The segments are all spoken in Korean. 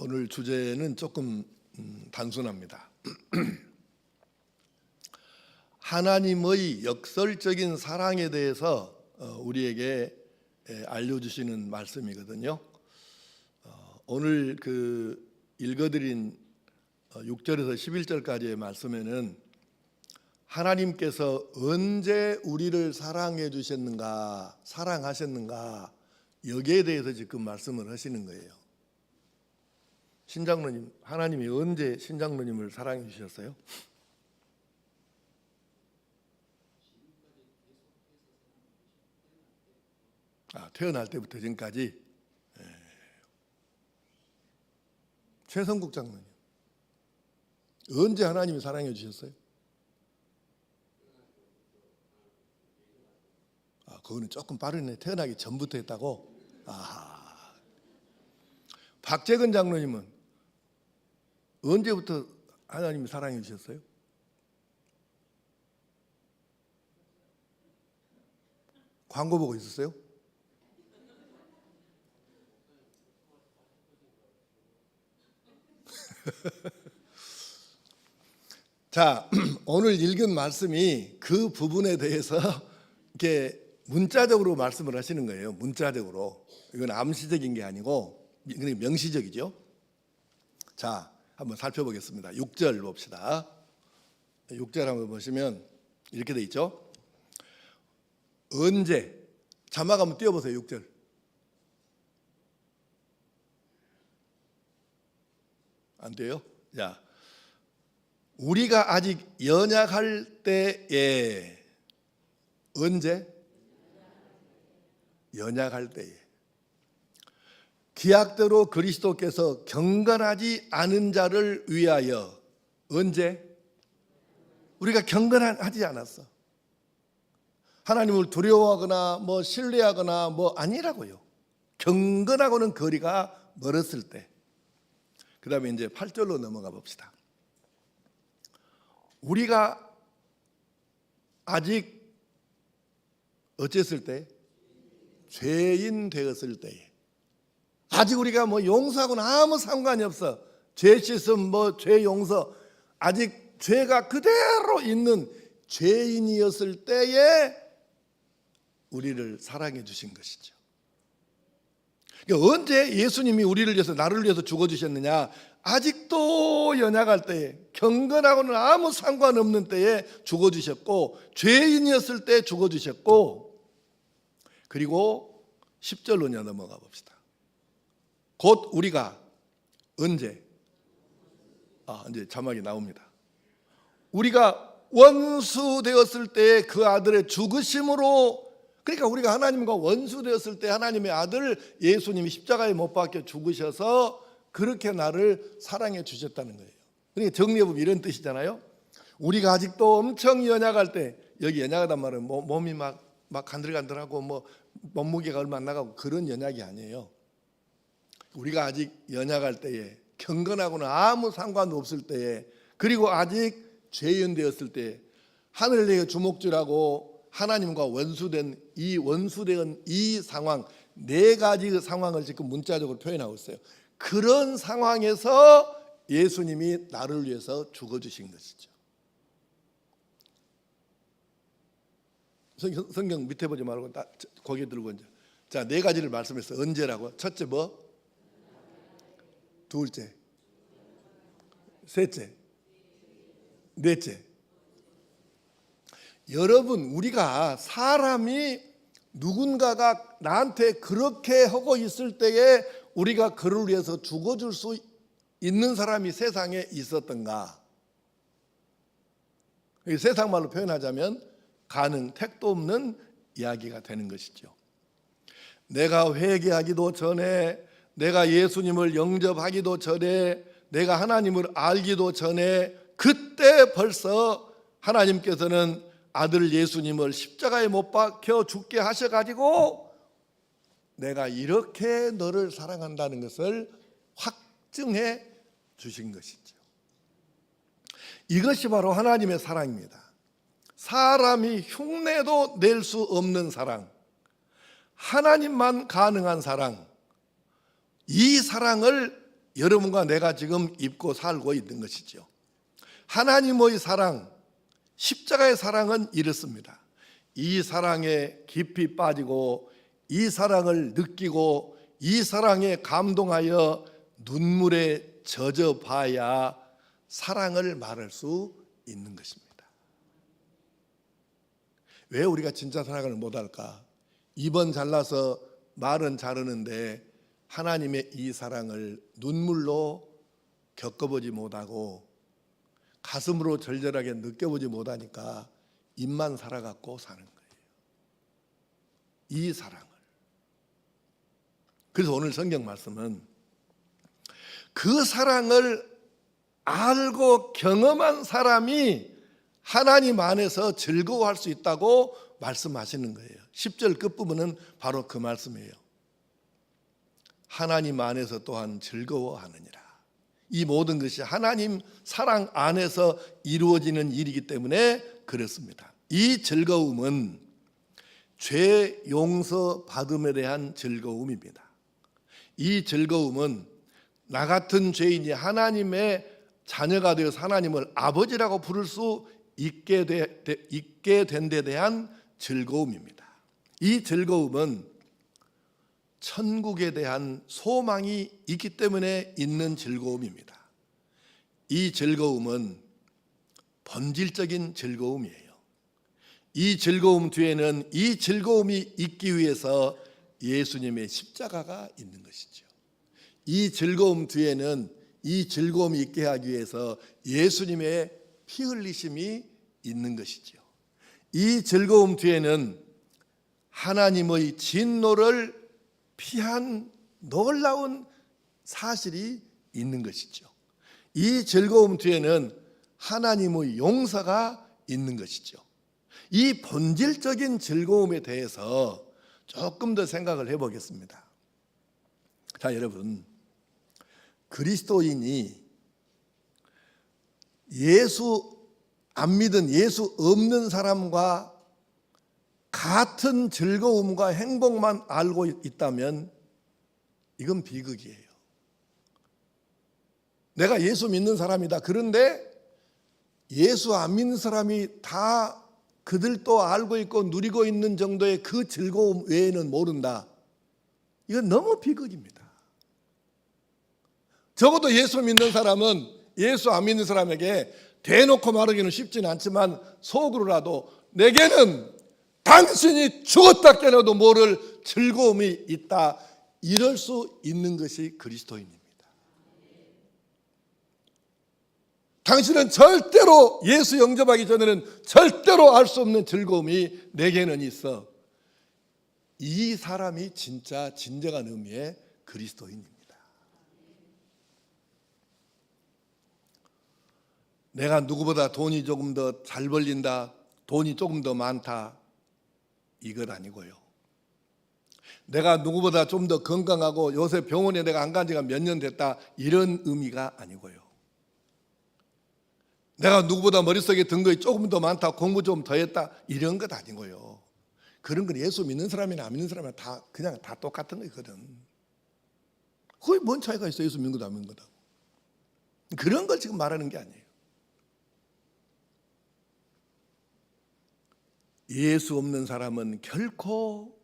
오늘 주제는 조금 단순합니다. 하나님의 역설적인 사랑에 대해서 우리에게 알려주시는 말씀이거든요. 오늘 읽어드린 6절에서 11절까지의 말씀에는 하나님께서 언제 우리를 사랑해 주셨는가, 사랑하셨는가, 여기에 대해서 지금 말씀을 하시는 거예요. 신장로님, 하나님이 언제 신장로님을 사랑해 주셨어요? 태어날 때부터 지금까지. 최성국 장로님, 언제 하나님이 사랑해 주셨어요? 그거는 조금 빠르네. 태어나기 전부터 했다고? 박재근 장로님은 언제부터 하나님이 사랑해 주셨어요? 광고 보고 있었어요? 자, 오늘 읽은 말씀이 그 부분에 대해서 이렇게 문자적으로 말씀을 하시는 거예요. 문자적으로. 이건 암시적인 게 아니고 명시적이죠. 자, 한번 살펴보겠습니다. 6절 봅시다. 6절 한번 보시면 이렇게 돼 있죠. 언제? 자막 한번 띄워보세요. 6절. 안 돼요? 자, 우리가 아직 연약할 때에, 언제? 연약할 때에 기약대로 그리스도께서 경건하지 않은 자를 위하여, 언제? 우리가 경건하지 않았어. 하나님을 두려워하거나 신뢰하거나 아니라고요. 경건하고는 거리가 멀었을 때. 그 다음에 이제 8절로 넘어가 봅시다. 우리가 아직 어쨌을 때? 죄인 되었을 때에. 아직 우리가 용서하고는 아무 상관이 없어. 죄 씻음, 죄 용서, 아직 죄가 그대로 있는 죄인이었을 때에 우리를 사랑해 주신 것이죠. 그러니까 언제 예수님이 우리를 위해서, 나를 위해서 죽어주셨느냐? 아직도 연약할 때에, 경건하고는 아무 상관없는 때에 죽어주셨고, 죄인이었을 때 죽어주셨고, 그리고 10절로 넘어가 봅시다. 곧 우리가 언제? 이제 자막이 나옵니다. 우리가 원수 되었을 때 그 아들의 죽으심으로, 그러니까 우리가 하나님과 원수 되었을 때 하나님의 아들 예수님이 십자가에 못 박혀 죽으셔서 그렇게 나를 사랑해 주셨다는 거예요. 그러니까 정리해보면 이런 뜻이잖아요. 우리가 아직도 엄청 연약할 때, 여기 연약하단 말은 몸이 막 간들간들하고 몸무게가 얼마 안 나가고 그런 연약이 아니에요. 우리가 아직 연약할 때에, 경건하고는 아무 상관없을 때에, 그리고 아직 죄인 되었을 때, 하늘 내어 주먹질하고 하나님과 원수된 이 상황, 네 가지 상황을 지금 문자적으로 표현하고 있어요. 그런 상황에서 예수님이 나를 위해서 죽어주신 것이죠. 성경 밑에 보지 말고 고개 들고 이제, 자, 네 가지를 말씀했어요. 언제라고? 첫째 둘째, 셋째, 넷째. 여러분, 우리가 사람이 누군가가 나한테 그렇게 하고 있을 때에 우리가 그를 위해서 죽어줄 수 있는 사람이 세상에 있었던가? 세상 말로 표현하자면 가능, 택도 없는 이야기가 되는 것이죠. 내가 회개하기도 전에, 내가 예수님을 영접하기도 전에, 내가 하나님을 알기도 전에, 그때 벌써 하나님께서는 아들 예수님을 십자가에 못 박혀 죽게 하셔가지고 내가 이렇게 너를 사랑한다는 것을 확증해 주신 것이죠. 이것이 바로 하나님의 사랑입니다. 사람이 흉내도 낼 수 없는 사랑, 하나님만 가능한 사랑, 이 사랑을 여러분과 내가 지금 입고 살고 있는 것이죠. 하나님의 사랑, 십자가의 사랑은 이렇습니다. 이 사랑에 깊이 빠지고 이 사랑을 느끼고 이 사랑에 감동하여 눈물에 젖어 봐야 사랑을 말할 수 있는 것입니다. 왜 우리가 진짜 사랑을 못할까? 입은 잘나서 말은 잘하는데 하나님의 이 사랑을 눈물로 겪어보지 못하고 가슴으로 절절하게 느껴보지 못하니까 입만 살아갖고 사는 거예요. 이 사랑을. 그래서 오늘 성경 말씀은 그 사랑을 알고 경험한 사람이 하나님 안에서 즐거워할 수 있다고 말씀하시는 거예요. 10절 끝부분은 바로 그 말씀이에요. 하나님 안에서 또한 즐거워하느니라. 이 모든 것이 하나님 사랑 안에서 이루어지는 일이기 때문에 그렇습니다. 이 즐거움은 죄 용서 받음에 대한 즐거움입니다. 이 즐거움은 나 같은 죄인이 하나님의 자녀가 되어서 하나님을 아버지라고 부를 수 있게 된 데 대한 즐거움입니다. 이 즐거움은 천국에 대한 소망이 있기 때문에 있는 즐거움입니다. 이 즐거움은 본질적인 즐거움이에요. 이 즐거움 뒤에는 이 즐거움이 있기 위해서 예수님의 십자가가 있는 것이죠. 이 즐거움 뒤에는 이 즐거움이 있게 하기 위해서 예수님의 피 흘리심이 있는 것이죠. 이 즐거움 뒤에는 하나님의 진노를 피한 놀라운 사실이 있는 것이죠. 이 즐거움 뒤에는 하나님의 용서가 있는 것이죠. 이 본질적인 즐거움에 대해서 조금 더 생각을 해보겠습니다. 자, 여러분, 그리스도인이 예수 안 믿은 예수 없는 사람과 같은 즐거움과 행복만 알고 있다면 이건 비극이에요. 내가 예수 믿는 사람이다. 그런데 예수 안 믿는 사람이 다 그들도 알고 있고 누리고 있는 정도의 그 즐거움 외에는 모른다. 이건 너무 비극입니다. 적어도 예수 믿는 사람은 예수 안 믿는 사람에게 대놓고 말하기는 쉽지는 않지만 속으로라도 내게는 당신이 죽었다 깨어나도 모를 즐거움이 있다, 이럴 수 있는 것이 그리스도인입니다. 당신은 절대로 예수 영접하기 전에는 절대로 알 수 없는 즐거움이 내게는 있어. 이 사람이 진짜 진정한 의미의 그리스도인입니다. 내가 누구보다 돈이 조금 더 잘 벌린다, 돈이 조금 더 많다, 이건 아니고요. 내가 누구보다 좀 더 건강하고 요새 병원에 내가 안 간 지가 몇 년 됐다, 이런 의미가 아니고요. 내가 누구보다 머릿속에 든 것이 조금 더 많다, 공부 좀 더 했다, 이런 것 아니고요. 그런 건 예수 믿는 사람이나 안 믿는 사람이나 다 그냥 다 똑같은 거거든. 그게 뭔 차이가 있어, 예수 믿는 것도 안 믿는 것도. 그런 걸 지금 말하는 게 아니에요. 예수 없는 사람은 결코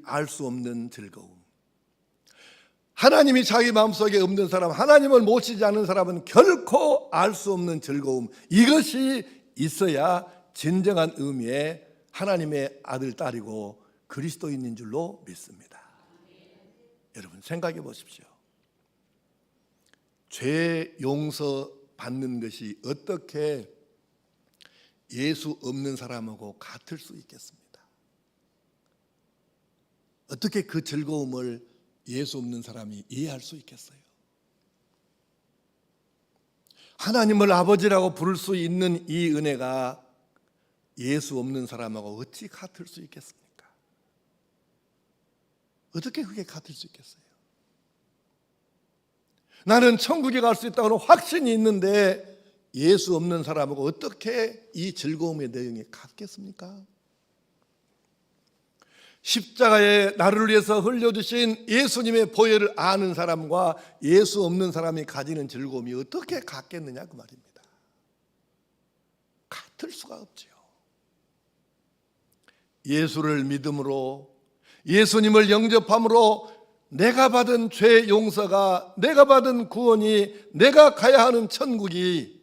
알 수 없는 즐거움, 하나님이 자기 마음속에 없는 사람, 하나님을 모시지 않은 사람은 결코 알 수 없는 즐거움, 이것이 있어야 진정한 의미의 하나님의 아들, 딸이고 그리스도인인 줄로 믿습니다. 여러분 생각해 보십시오. 죄 용서 받는 것이 어떻게 예수 없는 사람하고 같을 수 있겠습니까? 어떻게 그 즐거움을 예수 없는 사람이 이해할 수 있겠어요? 하나님을 아버지라고 부를 수 있는 이 은혜가 예수 없는 사람하고 어찌 같을 수 있겠습니까? 어떻게 그게 같을 수 있겠어요? 나는 천국에 갈 수 있다고는 확신이 있는데 예수 없는 사람하고 어떻게 이 즐거움의 내용이 같겠습니까? 십자가에 나를 위해서 흘려주신 예수님의 보혈을 아는 사람과 예수 없는 사람이 가지는 즐거움이 어떻게 같겠느냐 그 말입니다. 같을 수가 없지요. 예수를 믿음으로, 예수님을 영접함으로 내가 받은 죄 용서가, 내가 받은 구원이, 내가 가야 하는 천국이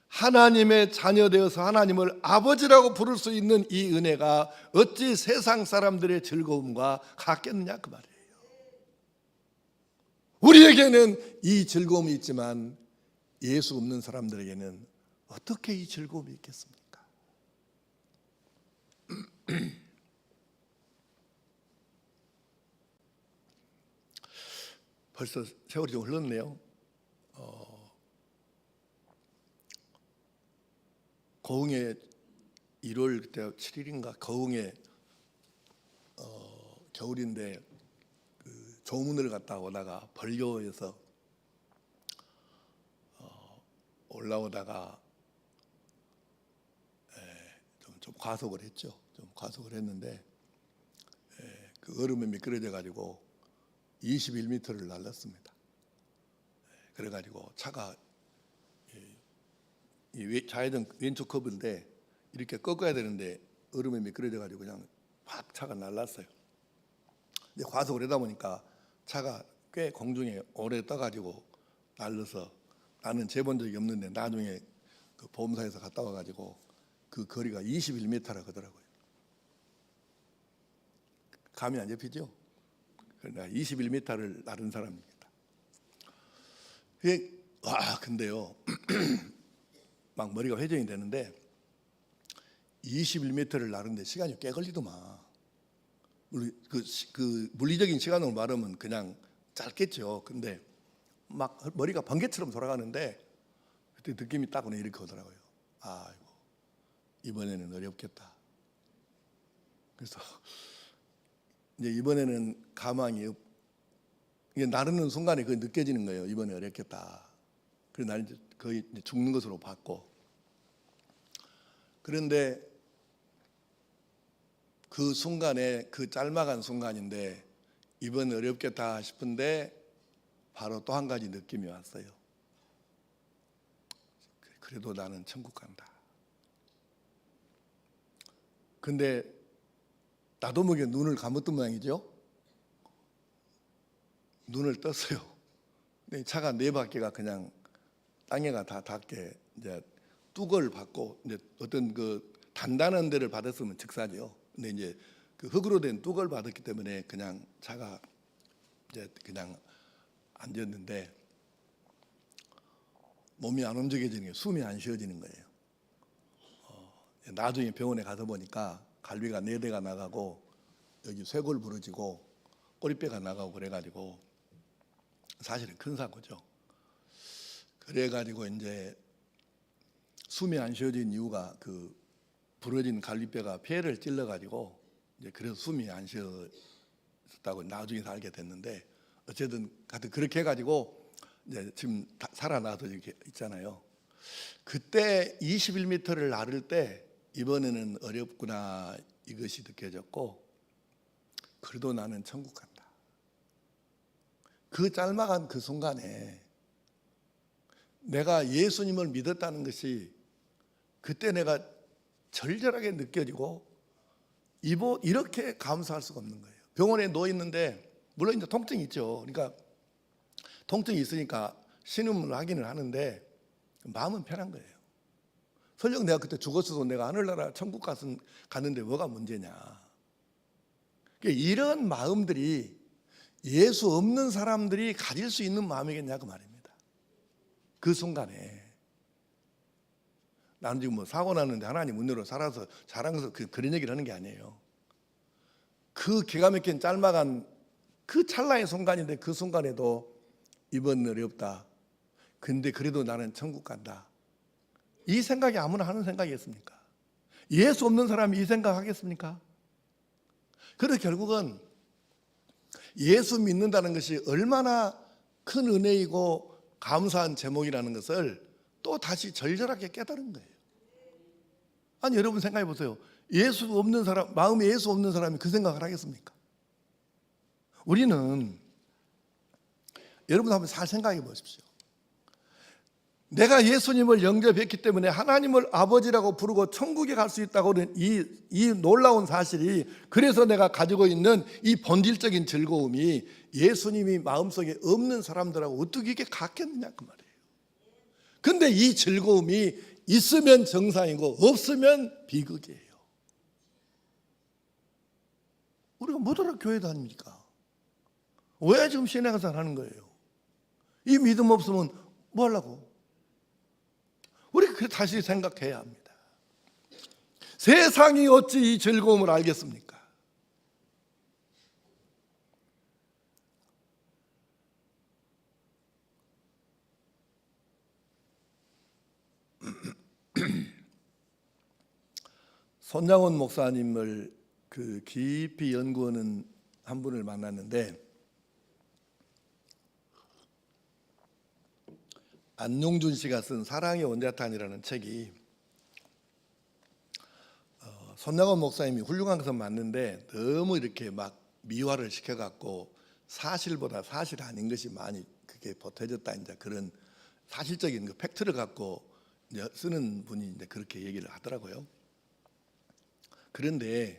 하나님의 자녀 되어서 하나님을 아버지라고 부를 수 있는 이 은혜가 어찌 세상 사람들의 즐거움과 같겠느냐 그 말이에요. 우리에게는 이 즐거움이 있지만 예수 없는 사람들에게는 어떻게 이 즐거움이 있겠습니까? 벌써 세월이 좀 흘렀네요. 거흥에 1월 그때 7일인가 거흥에 겨울인데 그 조문을 갔다 오다가 벌교에서 올라오다가 좀 과속을 했죠. 좀 과속을 했는데 그 얼음에 미끄러져 가지고 21m를 날랐습니다. 그래가지고 차가 좌회전 왼쪽 커브인데 이렇게 꺾어야 되는데 얼음에 미끄러져 가지고 그냥 확 차가 날랐어요. 근데 과속을 하다 보니까 차가 꽤 공중에 오래 떠가지고 날려서 나는 재본 적이 없는데 나중에 그 보험사에서 갔다 와가지고 그 거리가 21m라 그러더라고요. 감이 안 잡히죠? 내가 21m를 나른 사람입니다. 근데요 막 머리가 회전이 되는데 21m를 나르는데 시간이 꽤 걸리더만. 그 물리적인 시간으로 말하면 그냥 짧겠죠. 근데 막 머리가 번개처럼 돌아가는데 그때 느낌이 딱 오네 이렇게 오더라고요. 아이고 이번에는 어렵겠다. 그래서 이제 이번에는 가망이 이게 나르는 순간에 그게 느껴지는 거예요. 이번에 어렵겠다. 그래서 나는 이제 거의 죽는 것으로 봤고, 그런데 그 순간에 그 짤막한 순간인데 이번 어렵겠다 싶은데 바로 또 한 가지 느낌이 왔어요. 그래도 나는 천국 간다. 근데 나도 모르게 눈을 감았던 모양이죠. 눈을 떴어요. 근데 차가 네 바퀴가 그냥 땅에가 다 닿게 이제 뚝을 받고 이제 어떤 그 단단한 데를 받았으면 즉사죠. 근데 이제 그 흙으로 된 뚝을 받았기 때문에 그냥 차가 이제 그냥 앉았는데 몸이 안 움직여지는 게 숨이 안 쉬어지는 거예요. 나중에 병원에 가서 보니까 갈비가 4대가 나가고 여기 쇄골 부러지고 꼬리뼈가 나가고 그래가지고 사실은 큰 사고죠. 그래가지고 이제 숨이 안 쉬어진 이유가 그 부러진 갈비뼈가 폐를 찔러가지고 이제 그래서 숨이 안 쉬었다고 나중에 알게 됐는데 어쨌든 하여튼 그렇게 해가지고 이제 지금 살아나서 이렇게 있잖아요. 그때 21m를 나를 때 이번에는 어렵구나 이것이 느껴졌고, 그래도 나는 천국 간다. 그 짤막한 그 순간에 내가 예수님을 믿었다는 것이 그때 내가 절절하게 느껴지고 이렇게 감사할 수가 없는 거예요. 병원에 누워 있는데 물론 이제 통증이 있죠. 그러니까 통증이 있으니까 신음을 하기는 하는데 마음은 편한 거예요. 설령 내가 그때 죽었어도 내가 하늘나라 천국 갔는데 뭐가 문제냐. 그러니까 이런 마음들이 예수 없는 사람들이 가질 수 있는 마음이겠냐 그 말입니다. 그 순간에 나는 지금 뭐 사고 났는데 하나님 은혜로 살아서 자랑해서 그런 얘기를 하는 게 아니에요. 그 기가 막힌 짤막한 그 찰나의 순간인데 그 순간에도 이번은 어렵다. 근데 그래도 나는 천국 간다. 이 생각이 아무나 하는 생각이겠습니까? 예수 없는 사람이 이 생각 하겠습니까? 그래서 결국은 예수 믿는다는 것이 얼마나 큰 은혜이고 감사한 제목이라는 것을 또 다시 절절하게 깨달은 거예요. 아니 여러분 생각해 보세요. 예수 없는 사람, 마음에 예수 없는 사람이 그 생각을 하겠습니까? 우리는 여러분 한번 잘 생각해 보십시오. 내가 예수님을 영접했기 때문에 하나님을 아버지라고 부르고 천국에 갈 수 있다고 하는 이 놀라운 사실이, 그래서 내가 가지고 있는 이 본질적인 즐거움이 예수님이 마음속에 없는 사람들하고 어떻게 이게 같겠느냐 그 말이에요. 근데 이 즐거움이 있으면 정상이고 없으면 비극이에요. 우리가 뭐더라 교회 다닙니까? 왜 지금 신앙생활 하는 거예요? 이 믿음 없으면 뭐 하려고? 우리 그 다시 생각해야 합니다. 세상이 어찌 이 즐거움을 알겠습니까? 손장원 목사님을 그 깊이 연구하는 한 분을 만났는데, 안용준 씨가 쓴 사랑의 원자탄이라는 책이, 손장원 목사님이 훌륭한 것은 맞는데 너무 이렇게 막 미화를 시켜갖고 사실보다 사실 아닌 것이 많이 그게 보태졌다, 이제 그런 사실적인 그 팩트를 갖고 이제 쓰는 분이 이제 그렇게 얘기를 하더라고요. 그런데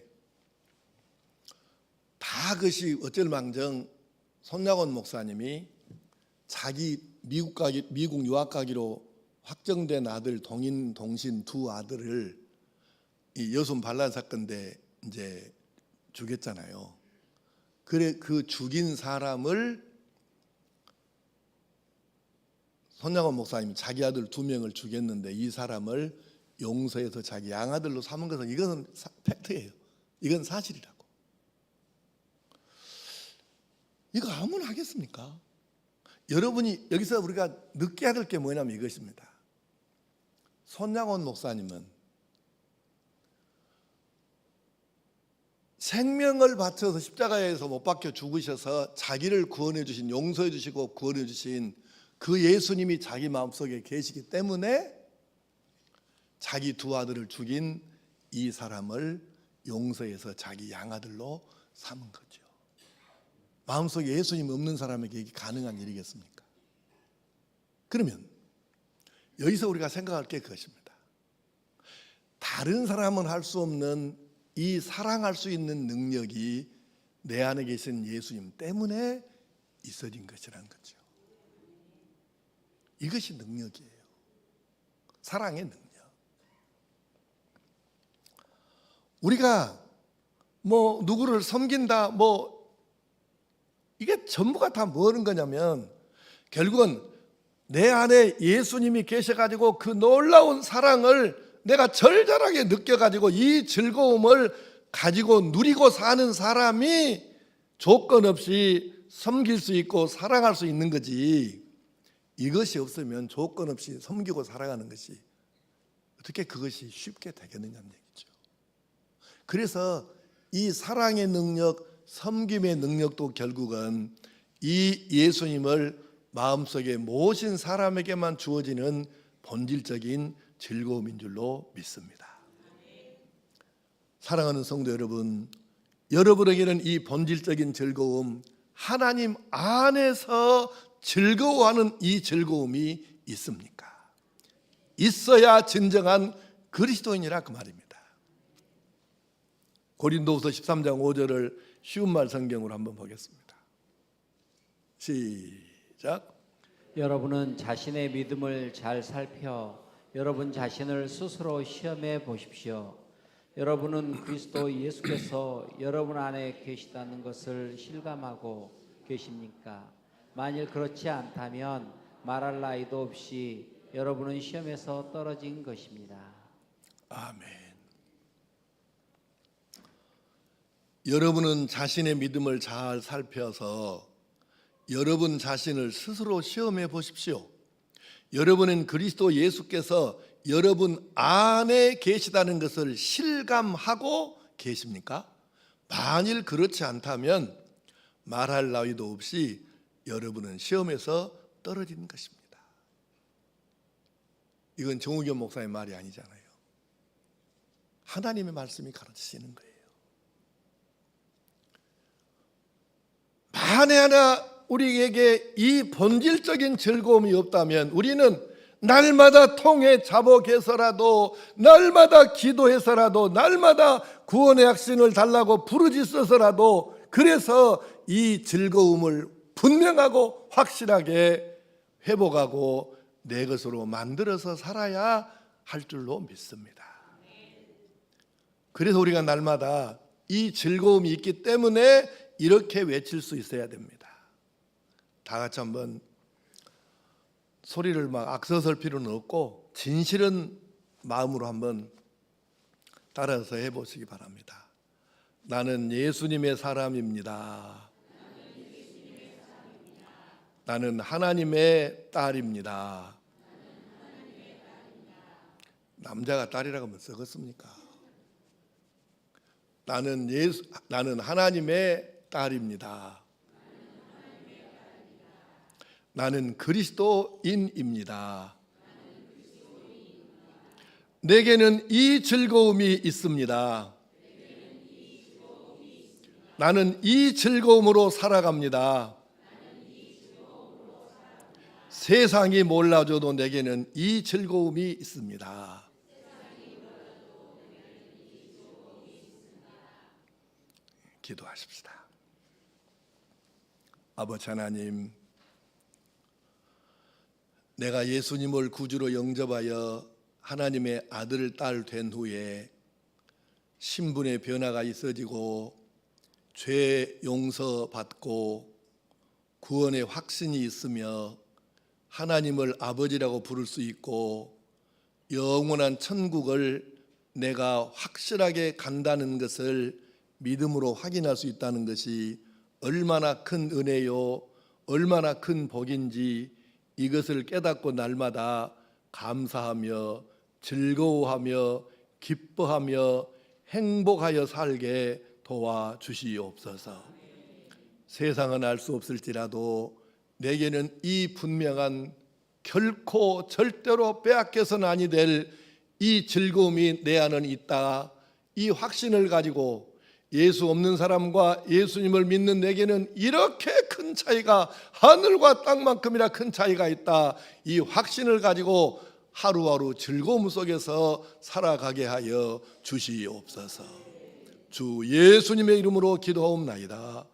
다 그것이 어쩔망정 손장원 목사님이 자기 미국 유학 가기로 확정된 아들 동인 동신 두 아들을 이 여순 반란 사건 때 이제 죽였잖아요. 그래 그 죽인 사람을 손장원 목사님이 자기 아들 2명을 죽였는데 이 사람을 용서해서 자기 양아들로 삼은 것은, 이것은 팩트예요. 이건 사실이라고. 이거 아무나 하겠습니까? 여러분이 여기서 우리가 느껴야 될 게 뭐냐면 이것입니다. 손장원 목사님은 생명을 바쳐서 십자가에서 못 박혀 죽으셔서 자기를 구원해 주신, 용서해 주시고 구원해 주신 그 예수님이 자기 마음속에 계시기 때문에 자기 두 아들을 죽인 이 사람을 용서해서 자기 양아들로 삼은 거죠. 마음속에 예수님 없는 사람에게 이게 가능한 일이겠습니까? 그러면 여기서 우리가 생각할 게 그것입니다. 다른 사람은 할 수 없는 이 사랑할 수 있는 능력이 내 안에 계신 예수님 때문에 있어진 것이라는 거죠. 이것이 능력이에요. 사랑의 능력. 우리가 뭐 누구를 섬긴다, 뭐 이게 전부가 다 뭐는 거냐면, 결국은 내 안에 예수님이 계셔가지고 그 놀라운 사랑을 내가 절절하게 느껴가지고 이 즐거움을 가지고 누리고 사는 사람이 조건 없이 섬길 수 있고 사랑할 수 있는 거지, 이것이 없으면 조건 없이 섬기고 살아가는 것이 어떻게 그것이 쉽게 되겠느냐는 얘기죠. 그래서 이 사랑의 능력, 섬김의 능력도 결국은 이 예수님을 마음속에 모신 사람에게만 주어지는 본질적인 즐거움인 줄로 믿습니다. 사랑하는 성도 여러분, 여러분에게는 이 본질적인 즐거움, 하나님 안에서 즐거워하는 이 즐거움이 있습니까? 있어야 진정한 그리스도인이라 그 말입니다. 고린도후서 13장 5절을 쉬운 말 성경으로 한번 보겠습니다. 시작. 여러분은 자신의 믿음을 잘 살펴 여러분 자신을 스스로 시험해 보십시오. 여러분은 그리스도 예수께서 여러분 안에 계시다는 것을 실감하고 계십니까? 만일 그렇지 않다면 말할 나위도 없이 여러분은 시험에서 떨어진 것입니다. 아멘. 여러분은 자신의 믿음을 잘 살펴서 여러분 자신을 스스로 시험해 보십시오. 여러분은 그리스도 예수께서 여러분 안에 계시다는 것을 실감하고 계십니까? 만일 그렇지 않다면 말할 나위도 없이 여러분은 시험에서 떨어지는 것입니다. 이건 정우겸 목사의 말이 아니잖아요. 하나님의 말씀이 가르치시는 거예요. 만에 하나 우리에게 이 본질적인 즐거움이 없다면 우리는 날마다 통해 자복해서라도, 날마다 기도해서라도, 날마다 구원의 확신을 달라고 부르짖어서라도, 그래서 이 즐거움을 분명하고 확실하게 회복하고 내 것으로 만들어서 살아야 할 줄로 믿습니다. 그래서 우리가 날마다 이 즐거움이 있기 때문에 이렇게 외칠 수 있어야 됩니다. 다 같이 한번 소리를 막 악서설 필요는 없고 진실은 마음으로 한번 따라서 해보시기 바랍니다. 나는 예수님의 사람입니다. 나는 하나님의 딸입니다. 남자가 딸이라고 하면 썩었습니까? 나는 하나님의 딸입니다. 나는 그리스도인입니다. 내게는 이 즐거움이 있습니다. 나는 이 즐거움으로 살아갑니다. 세상이 몰라줘도 내게는 이 즐거움이 있습니다. 기도하십시다. 아버지 하나님, 내가 예수님을 구주로 영접하여 하나님의 아들, 딸 된 후에 신분의 변화가 있어지고 죄 용서받고 구원의 확신이 있으며 하나님을 아버지라고 부를 수 있고 영원한 천국을 내가 확실하게 간다는 것을 믿음으로 확인할 수 있다는 것이 얼마나 큰 은혜요, 얼마나 큰 복인지 이것을 깨닫고 날마다 감사하며 즐거워하며 기뻐하며 행복하여 살게 도와주시옵소서. 세상은 알 수 없을지라도 내게는 이 분명한 결코 절대로 빼앗겨서는 아니 될 이 즐거움이 내 안에 있다. 이 확신을 가지고 예수 없는 사람과 예수님을 믿는 내게는 이렇게 큰 차이가, 하늘과 땅만큼이나 큰 차이가 있다. 이 확신을 가지고 하루하루 즐거움 속에서 살아가게 하여 주시옵소서. 주 예수님의 이름으로 기도하옵나이다.